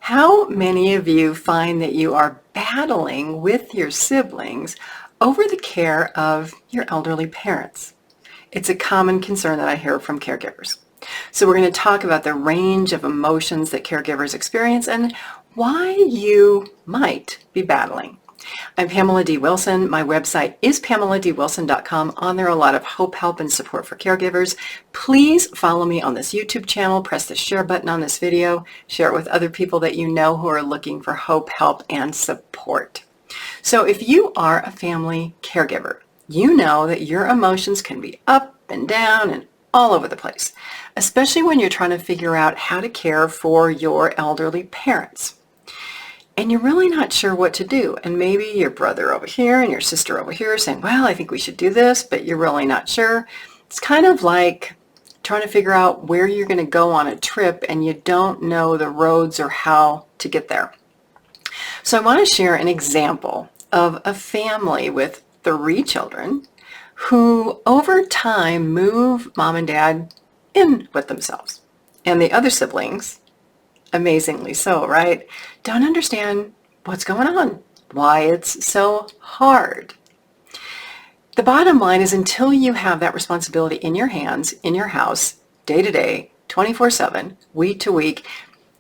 How many of you find that you are battling with your siblings over the care of your elderly parents? It's a common concern that I hear from caregivers. So we're going to talk about the range of emotions that caregivers experience and why you might be battling. I'm Pamela D Wilson. My website is PamelaDWilson.com. On there are a lot of hope, help, and support for caregivers. Please follow me on this YouTube channel. Press the share button on this video. Share it with other people that you know who are looking for hope, help, and support. So if you are a family caregiver, you know that your emotions can be up and down and all over the place, especially when you're trying to figure out how to care for your elderly parents. And you're really not sure what to do. And maybe your brother over here and your sister over here are saying, well, I think we should do this, but you're really not sure. It's kind of like trying to figure out where you're going to go on a trip and you don't know the roads or how to get there. So I want to share an example of a family with 3 children who over time move mom and dad in with themselves. And the other siblings, amazingly so, right, don't understand what's going on, why it's so hard. The bottom line is until you have that responsibility in your hands, in your house, day to day, 24/7, week to week,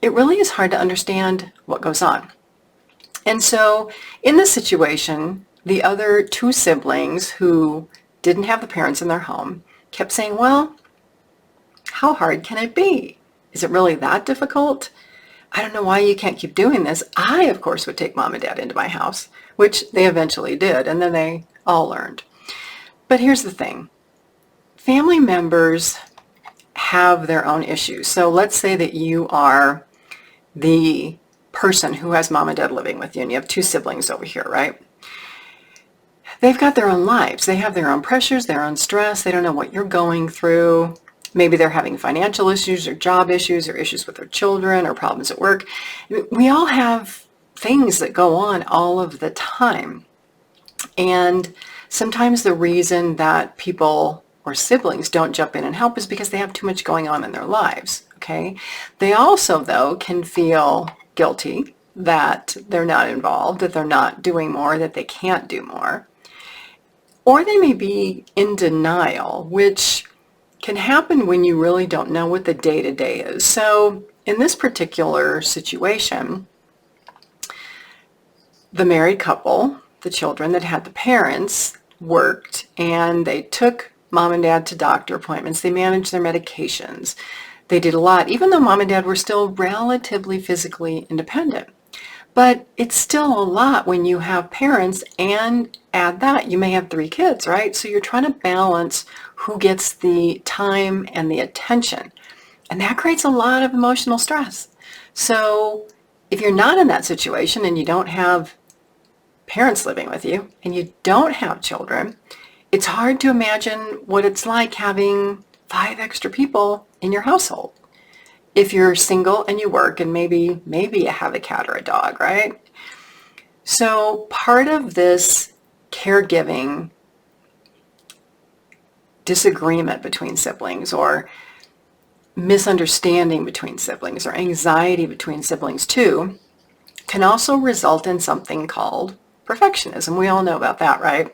it really is hard to understand what goes on. And so in this situation, the other 2 siblings who didn't have the parents in their home kept saying, well, how hard can it be? Is it really that difficult? I don't know why you can't keep doing this. I, of course, would take mom and dad into my house, which they eventually did, and then they all learned. But here's the thing. Family members have their own issues. So let's say that you are the person who has mom and dad living with you, and you have 2 siblings over here, right? They've got their own lives. They have their own pressures, their own stress. They don't know what you're going through. Maybe they're having financial issues or job issues or issues with their children or problems at work. We all have things that go on all of the time. And sometimes the reason that people or siblings don't jump in and help is because they have too much going on in their lives, okay? They also, though, can feel guilty that they're not involved, that they're not doing more, that they can't do more. Or they may be in denial, which can happen when you really don't know what the day-to-day is. So in this particular situation, the married couple, the children that had the parents, worked and they took mom and dad to doctor appointments. They managed their medications. They did a lot, even though mom and dad were still relatively physically independent. But it's still a lot when you have parents, and add that, you may have 3 kids, right? So you're trying to balance who gets the time and the attention. And that creates a lot of emotional stress. So if you're not in that situation and you don't have parents living with you and you don't have children, it's hard to imagine what it's like having 5 extra people in your household. If you're single and you work and maybe you have a cat or a dog, right? So part of this caregiving disagreement between siblings or misunderstanding between siblings or anxiety between siblings too can also result in something called perfectionism. We all know about that, right?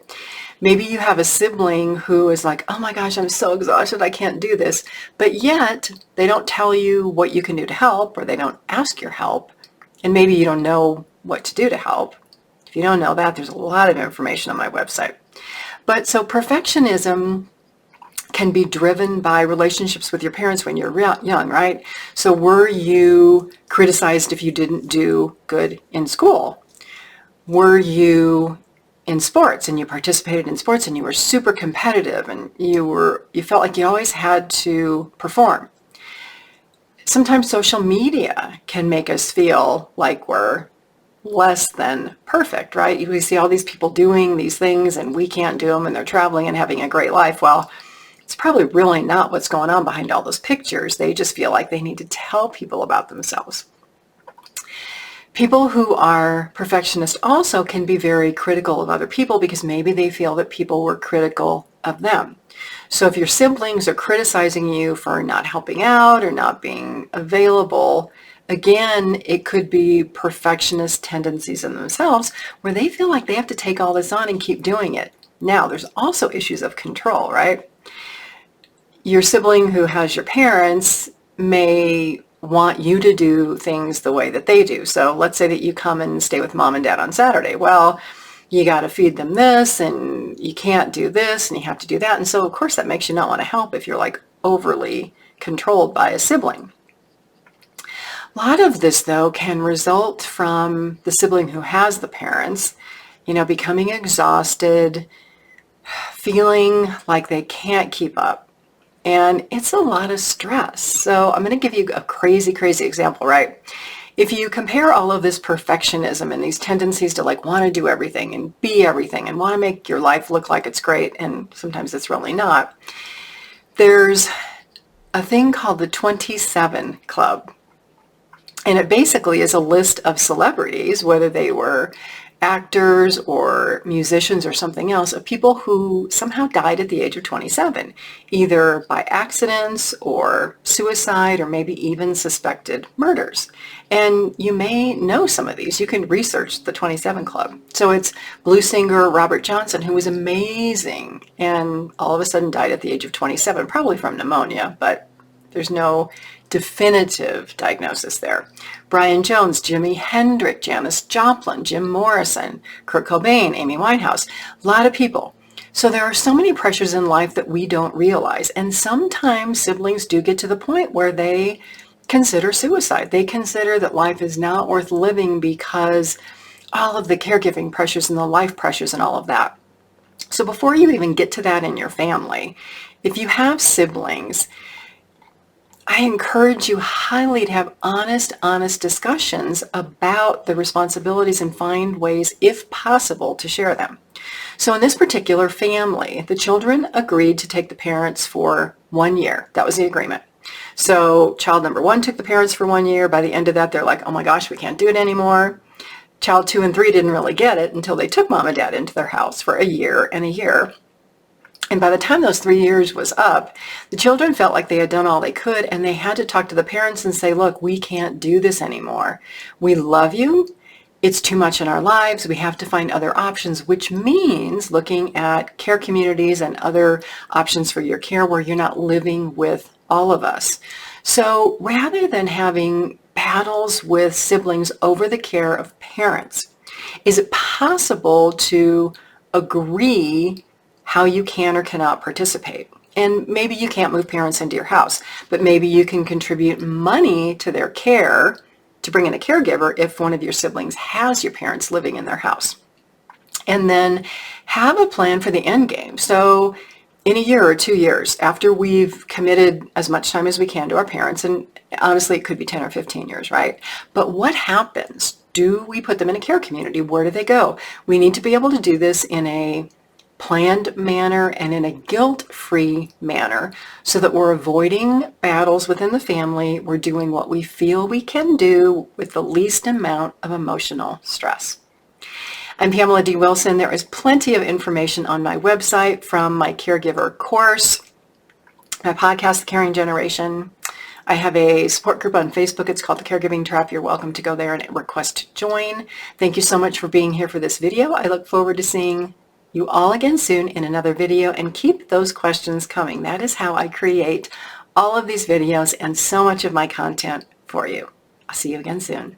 Maybe you have a sibling who is like, oh my gosh, I'm so exhausted, I can't do this. But yet they don't tell you what you can do to help, or they don't ask your help. And maybe you don't know what to do to help. If you don't know that, there's a lot of information on my website. But so perfectionism can be driven by relationships with your parents when you're young, right? So were you criticized if you didn't do good in school? Were you in sports and you participated in sports and you were super competitive and you felt like you always had to perform? Sometimes social media can make us feel like we're less than perfect, right? We see all these people doing these things and we can't do them, and they're traveling and having a great life. Well, it's probably really not what's going on behind all those pictures. They just feel like they need to tell people about themselves. People who are perfectionists also can be very critical of other people because maybe they feel that people were critical of them. So if your siblings are criticizing you for not helping out or not being available, Again, it could be perfectionist tendencies in themselves where they feel like they have to take all this on and keep doing it. Now, there's also issues of control, right? Your sibling who has your parents may want you to do things the way that they do. So let's say that you come and stay with mom and dad on Saturday. Well, you got to feed them this and you can't do this and you have to do that. And so of course that makes you not want to help if you're like overly controlled by a sibling. A lot of this though can result from the sibling who has the parents, becoming exhausted, feeling like they can't keep up. And it's a lot of stress. So I'm going to give you a crazy, crazy example, right? If you compare all of this perfectionism and these tendencies to like want to do everything and be everything and want to make your life look like it's great, and sometimes it's really not, there's a thing called the 27 Club. And it basically is a list of celebrities, whether they were actors or musicians or something else, of people who somehow died at the age of 27, either by accidents or suicide or maybe even suspected murders. And you may know some of these. You can research the 27 Club. So it's blues singer Robert Johnson, who was amazing and all of a sudden died at the age of 27, probably from pneumonia, but there's no definitive diagnosis there. Brian Jones, Jimi Hendrix, Janis Joplin, Jim Morrison, Kurt Cobain, Amy Winehouse, a lot of people. So there are so many pressures in life that we don't realize. And sometimes siblings do get to the point where they consider suicide. They consider that life is not worth living because all of the caregiving pressures and the life pressures and all of that. So before you even get to that in your family, if you have siblings, I encourage you highly to have honest discussions about the responsibilities and find ways, if possible, to share them. So in this particular family, the children agreed to take the parents for 1 year. That was the agreement. So child number 1 took the parents for 1 year. By the end of that, they're like, oh my gosh, we can't do it anymore. Child 2 and 3 didn't really get it until they took mom and dad into their house for a year and a year. And by the time those 3 years was up, the children felt like they had done all they could, and they had to talk to the parents and say, look, we can't do this anymore. We love you. It's too much in our lives. We have to find other options, which means looking at care communities and other options for your care where you're not living with all of us. So rather than having battles with siblings over the care of parents, is it possible to agree how you can or cannot participate? And maybe you can't move parents into your house, but maybe you can contribute money to their care to bring in a caregiver if one of your siblings has your parents living in their house. And then have a plan for the end game. So in a year or 2 years, after we've committed as much time as we can to our parents, and honestly it could be 10 or 15 years, right? But what happens? Do we put them in a care community? Where do they go? We need to be able to do this in a planned manner and in a guilt-free manner so that we're avoiding battles within the family. We're doing what we feel we can do with the least amount of emotional stress. I'm Pamela D Wilson. There is plenty of information on my website, from my caregiver course, my podcast, The Caring Generation. I have a support group on Facebook. It's called The Caregiving Trap. You're welcome to go there and request to join. Thank you so much for being here for this video. I look forward to seeing you all again soon in another video, and keep those questions coming. That is how I create all of these videos and so much of my content for you. I'll see you again soon.